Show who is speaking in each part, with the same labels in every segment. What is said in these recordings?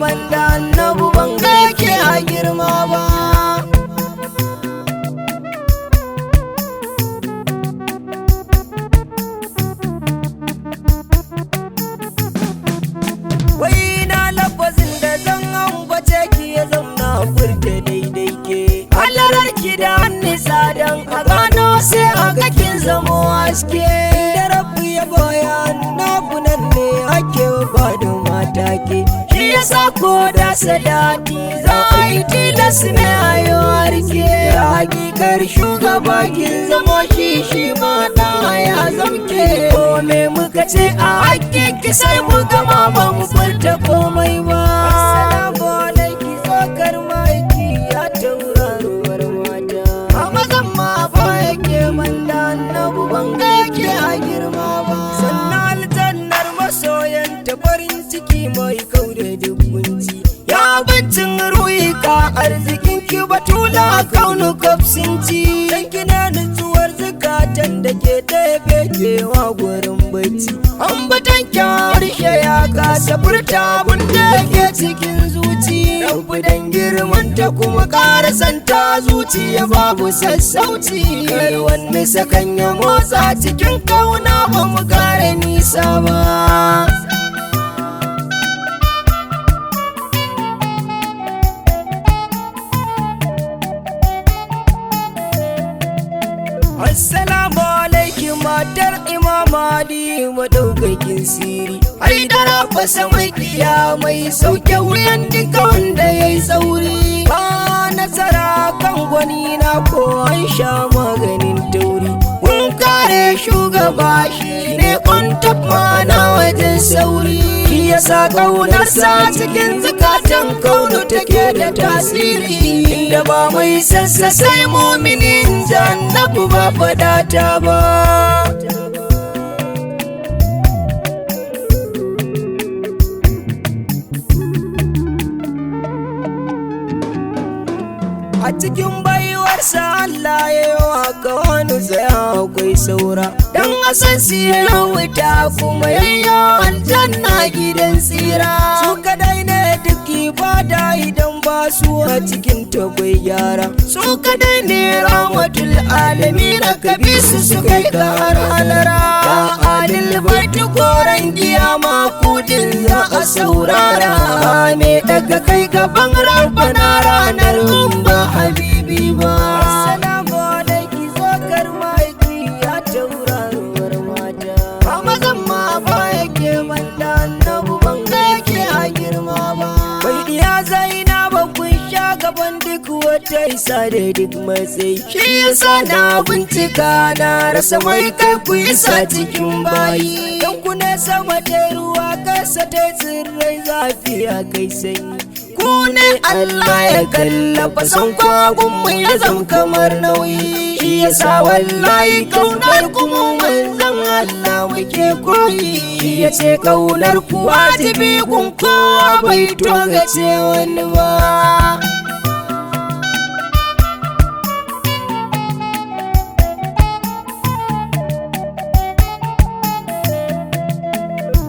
Speaker 1: banda annabu ban ga yake a girma ba. Wai na lafazin da zan ambace ki ya zauna furta daidai ke halarar ki da nisa don a gano sai a ga kin zamo haske. Da rabu ya goya annabu nan ne ake ba da mata ke, shi yasa ko da sadati za a yi tilas ne a yi warke. Hakikar shugaba kin zamo shi ma ɗan ya zamke. Ko me muka ce a hakkin ki sai mu gama ba mu furta komai ba. Assalamu alaikum tsokar maiki ya tauraruwar mata. A mazan ma ba yake manda annabu ban ga yake a girma ba. Sannan aljannar masoyanta farin ciki mai kaure duk kunci. Ya abincin ruhi ka arzikin ki batula kaunu kafsinci. Dan kina nutsuwar zukatan da ke ɗebe kewa gurin bacci. Ambatan harshe ya kasa furta abun da ke cikin zuci. Rabu dan girman ta kuma ƙara santa zuciya babu sassauci. Kar wani sakan ya motsa cikin kauna ba mu kare nisa ba. Assalamu alaikum matar Imam Ali madaukakin siri. Ai dara fasa mai kiya mai sauke wuyan duka wanda ya yi sauri. Ba nasara kan gwani na ko an sha maganin tauri. Kun kare shugaba shi ne kwantar mana wajen sauri. Shi yasa ƙaunarsa cikin zukatan kaunu take da tasiri. Inda ba mai sassa sai muminin jannabu ba fadata ba. A cikin baiwarsa Allah ya yi waka wani tsaya akwai saura. Dan asan siya wuta kuma yayyo aljanna gidan tsira. Su kadai ne duk ibada idan ba su a cikin tagwai gyara. Su kadai ne rahmatul alamin ka bi su kai ka har halara. Ka adil baitu koren kiyama kudin za a saurara. Me daga kai gaban rabbana ranar ba habibi ba. Assalamu alaikum tsokar maiki ya tauraruwar mata. A mazan ma ba yake manda annabu ban ga yake a girma ba. Bai iya zaina ba kun sha gaban duk wata isa da duk matsayi. Shi yasa na bincika na rasa mai kai ku isa cikin bayi. Dan ku ne sama ta ruwa kasa ta tsirrai zafi a kai sanyi. Ku ne Allah ya kallafa son kwagun mu ya zam kamar nauyi. Shi yasa wallahi kaunar ku mu manzon Allah muke koyi. Shi yace kaunar ku wajibi kun kowa bai togace wani ba.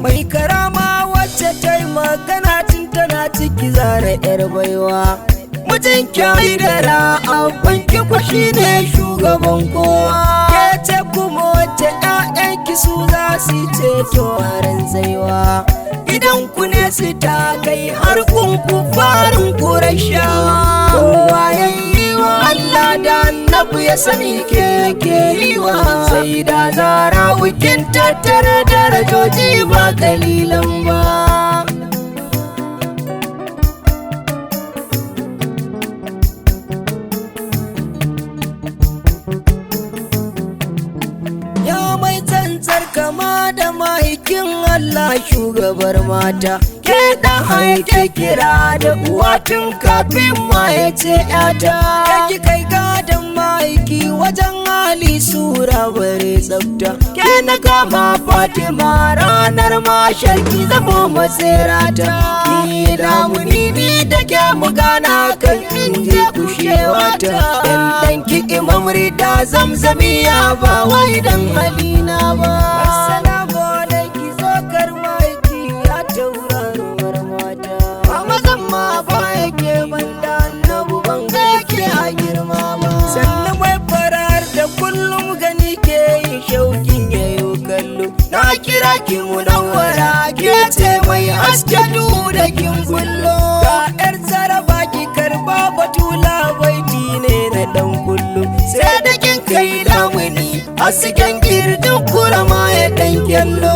Speaker 1: Mai karama wacce ta yi magana tun tana ciki zara yar baiwa. Mutum kyai da ra'abban ki shi ne shugaban kowa. Ke ce kuma wacce 'ya'yanki su za su ceto a ran zaiwa. Idan ku ne su ta kai har kun ku farin kurashawa. Kowa ya yi wa Allah da annabu ya sani ke yi wa. Sai da zara wikin tattara darajoji ba kalilan ba. Ya mai tsantsar kama da mahaikin Allah shugabar mata. Ke da haike kira da uwa tun kafin ma ya ce ƴata. Ki kai gadon mahaiki wajen hali sura bare tsafta. Ke na kama Fatima ranar mashar ki zamo matsirata. Ki damuni ni da ke mugana kan inji kushewata. Dan ki Imam Rida Zamzamiya ba wai dan halina ba. Assalamu alaikum tsokar maiki ya tauraruwar mata. kira ki munawwara ke ce mai haske duhu da kin kullo ga yar zaraba ki karba batula baiti ne na dan kullu sai da kin kai lamuni hasken girdin kurama ya dan kyallo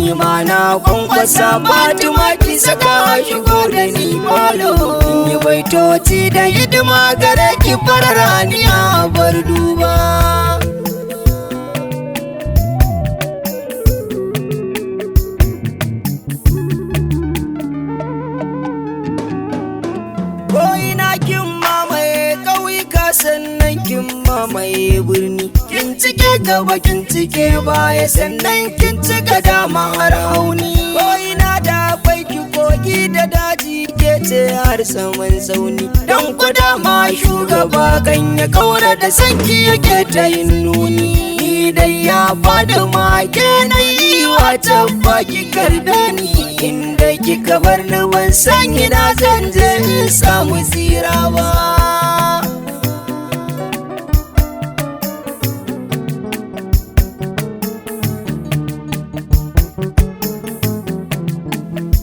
Speaker 1: ni ma na kwankwasa Fatima ki saka shigo da ni falo in yi baitoci da hidima gare ki fararaniya bar duba ko'ina kin mamaye ƙauyuka sannan kin mamaye birni kin cike gaba kin cike baya sannan kin cika dama har hauni ko'ina da akwai ki kogi da daji ke ce har saman zauni dan kuda ma shugaba kan ya kaura da sanki yake ta yin nuni ni dai ya fada ma ke na yi wa tabba ki karbe ni inda kika bar ni ban san ina zan je in samu tsira ba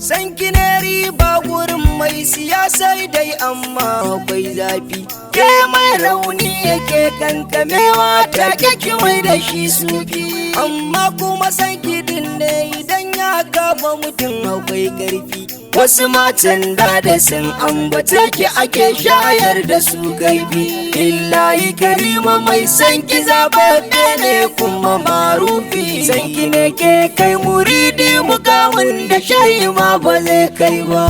Speaker 1: san ki ne riba gurin mai siyasai dai amma akwai zafi ke mai rauni yake kankamewa ta ki mai da shi sufi amma kuma san ki din ne idan ya kafa mutum akwai karfi wasu matan da sun ambata ki ake shayar da su gaibi illahi karima mai san ki zababbe ne kuma marufi san ki ne ke kai muridi mukamin da shayi ma ba zai kai ba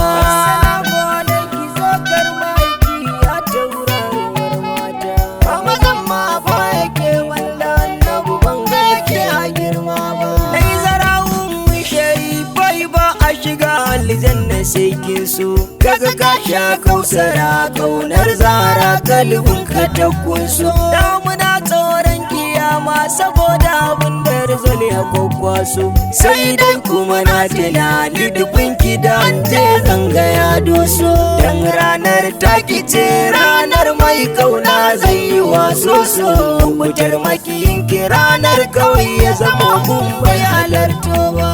Speaker 1: aljanna sai kin so kaga ka sha kausara kaunar zara kalbin ka ta kunso damuna tsoron kiyama saboda abin da rizal ya kwakwaso sai dai kuma na tunani dubin ki da je zanga ya doso dan ranar taki ce ranar mai kauna zai yi waso so mutar makiyin ki ranar kawai ya zama mun bai halarto ba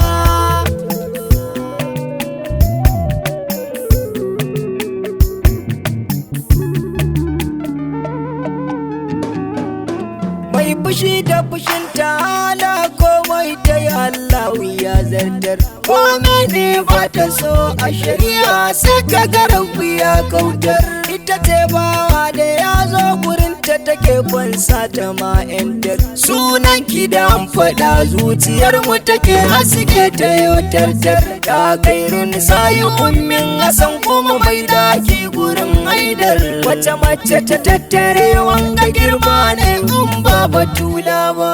Speaker 1: fushi da fushin ta'ala komai ta yi Allah ya zartar komai ne ba ta so a shari'a sai ka ga rabu ya kautar ita ce bawa da ya zo gurin ta take kwansa ta ma yantar sunan ki da an faɗa zuciyar mu take haske ta yotartar ta kairun sayi ummin hasan kuma bai daki gurin haidar wace mace ta tattare wanga girma ne kun ba batula ba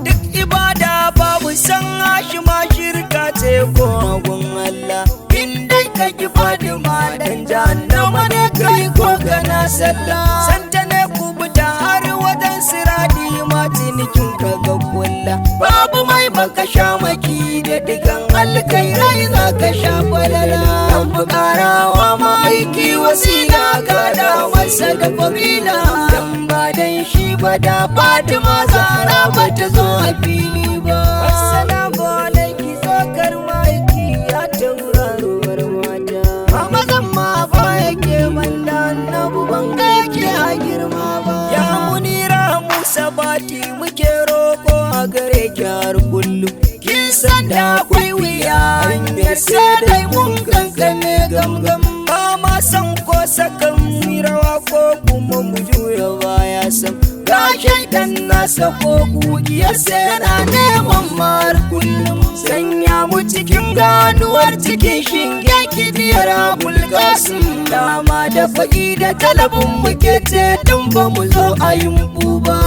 Speaker 1: duk ibada babu san hashi ma shirka ce ko gun Allah inda ka ki Fatima dan jahannama ne kai ko kana sallah santa ne kubuta har wajen siradi ma cinikin ka ga kulla babu mai baka sha maki da digan alkairai za ka sha falala an bukarawa ma aiki wasila ka da masa da fabila dan ba dan shi ba da Fatima Zahra ba ta zo a fili ba assalamu alaiki zokar maiki ya tauraruwar mata amma zan ma ba yake malla annabu ban ga yake a girma ba ya munira musa bati muke roko a gare ki har kullum kin san da akwai wuya hanyar sai dai mun kankane gamgam ba ma san ko sakan rawa ko kuma mu juya baya sam ga shaidan nasa ko kugiyar sai yana neman mar kullum sanya mu cikin ganuwar cikin shinge kidiyar abul kasim dama da faɗi da talabin muke ce tun ba mu zo a yin buba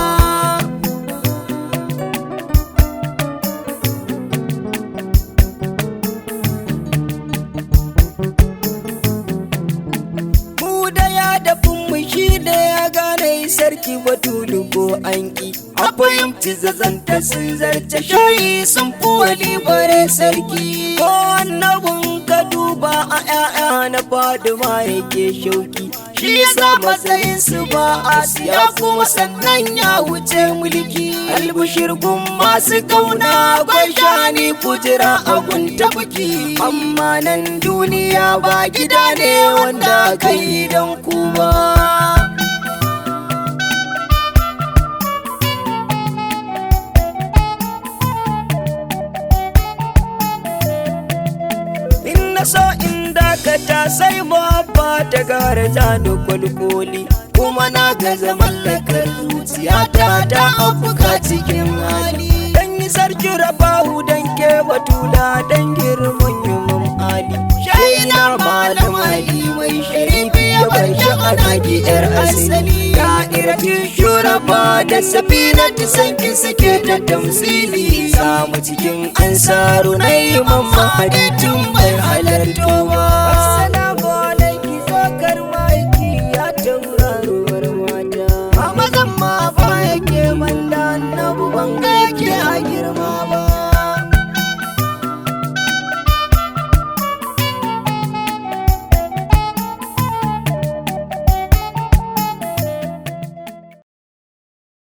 Speaker 1: sarki batulu ko anki a fahimci zazanta sun zarce shayi sun fi wali bare sarki. Ko annabin ka duba a 'ya'ya na Fadima yake shauki, shi yasa matsayinsu ba a siya kuma sannan ya wuce mulki. Albishir gun masu kauna akwai shani kujera a gun tafuki, amma nan duniya ba gida ne wanda kai don kuma. So in dakata sai mabba ta gara jani kwalkoli, kuma na gaza mallakar zuciyata ta afuka cikin hali. Dan yi sarki rabahu dan ke batula dan girman yumin ali, shaina malam ali mai sharifi ya bar sha'ana ki yar asali. Da'irati shuraba da safinatu sanki suke ta tamsili, samu cikin ansaru na imam mahadi tun bai halartowa.